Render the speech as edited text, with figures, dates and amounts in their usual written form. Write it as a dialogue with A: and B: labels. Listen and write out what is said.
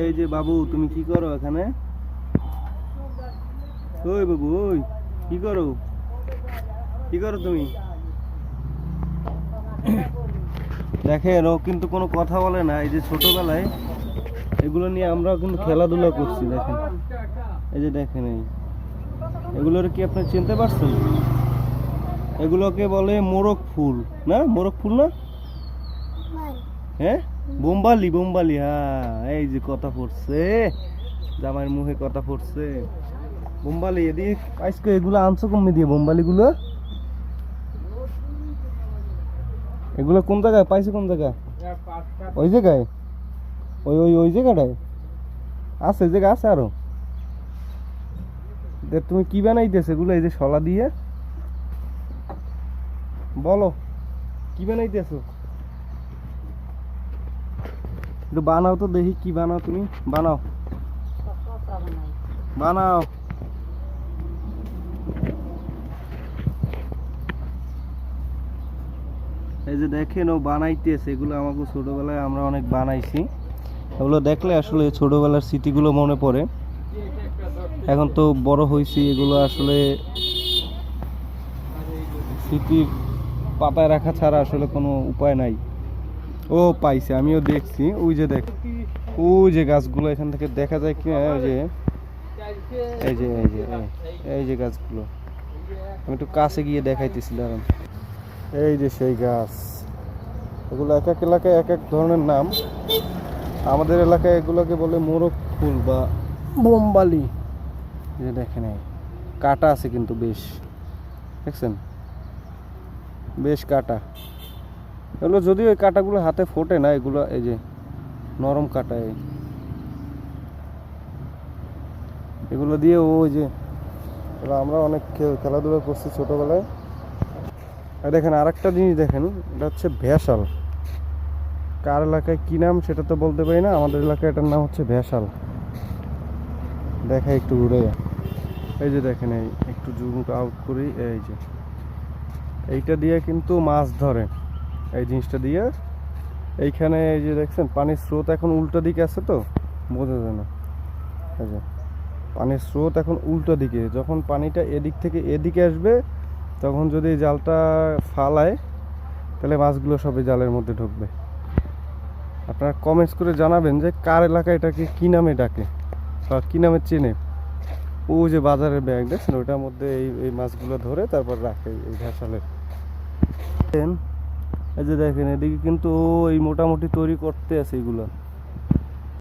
A: এই যে বাবু, তুমি কি করো এখানে? ওই বাবু, ওই কি করো, কি করো তুমি? দেখেন, ও কিন্তু কোনো কথা বলে না। এই যে ছোটবেলায় এগুলো নিয়ে আমরাও কিন্তু খেলাধুলা করছি। দেখেন, এই যে দেখেন, এগুলোর কি আপনি চিনতে পারছেন? এগুলোকে বলে মোরগ ফুল। না, মোরগ ফুল না? হ্যাঁ, বোম্বালি, বোম্বালি। হ্যাঁ, এই যে কথা পড়ছে, জামাইয়ের মুখে কথা পড়ছে। বোম্বালি এদিকে আজকে এগুলো আনছো কমে দিয়ে? বোম্বালি গুলো, এগুলো কোন জায়গায় পাইছো? কোন জায়গায়? ওই জায়গায়, ওই ওই ওই জায়গাটায় আছে, ওই জায়গা আছে আরো। তুমি কি বানাইতেছে এগুলো? এই যে শলা দিয়ে বলো, কি বানাইতেছো? একটু বানাও তো দেখি, কি বানাও তুমি? বানাও, বানাও। এই যে দেখেন, ও বানাইতেছে এগুলো। আমাকে ছোটবেলায় আমরা অনেক বানাইছি এগুলো। দেখলে আসলে ছোটবেলার স্মৃতিগুলো মনে পড়ে। এখন তো বড় হয়েছি, এগুলো আসলে স্মৃতির পাতায় রাখা ছাড়া আসলে কোনো উপায় নাই। ও পাইছে, আমিও দেখছি। ওই যে দেখ, ওই যে গাছগুলো এখান থেকে দেখা যায় কি? ওই যে এই যে এই যে এই যে গাছগুলো আমি একটু কাছে গিয়ে দেখাইতেছিলাম। এই যে সেই গাছ, এগুলো এক এক এলাকায় এক এক ধরনের নাম। আমাদের এলাকায় এগুলোকে বলে মোরগ ফুল বা বোম্বালি। যে দেখেন, কাটা আছে কিন্তু বেশ, দেখছেন? বেশ কাটা এগুলো। যদিও এই কাটাগুলো হাতে ফোটে না, এগুলো এই যে নরম কাটা। এগুলো দিয়ে ওই যে আমরা অনেক খেলাধুলা করছি ছোটবেলায়। আর দেখেন আরেকটা জিনিস দেখেন, এটা হচ্ছে ভেসাল। কার এলাকায় কি নাম সেটা তো বলতে পারি না, আমাদের এলাকায় এটার নাম হচ্ছে ভেসাল। দেখাই একটু ঘুরে। এই যে দেখেন, এই একটু জুম আউট করি। এই যে এইটা দিয়ে কিন্তু মাছ ধরে, এই জিনিসটা দিয়ে। এইখানে এই যে দেখছেন, পানির স্রোত এখন উল্টো দিকে আছে, তো বোঝা যায় না। এই যে পানির স্রোত এখন উল্টো দিকে, যখন পানিটা এদিক থেকে এদিকে আসবে, তখন যদি জালটা ফালায়, তাহলে মাছগুলো সবই জালের মধ্যে ঢুকবে। আপনারা কমেন্টস করে জানাবেন যে কার এলাকায় এটাকে কী নামে ডাকে বা কী নামে চেনে। ও যে বাজারের ব্যাগ দেখছেন, ওইটার মধ্যে এই এই মাছগুলো ধরে তারপর রাখে এই ভেসালের। এই যে দেখেন, এদিকে কিন্তু এই মোটামুটি তৈরি করতে আছে এগুলো।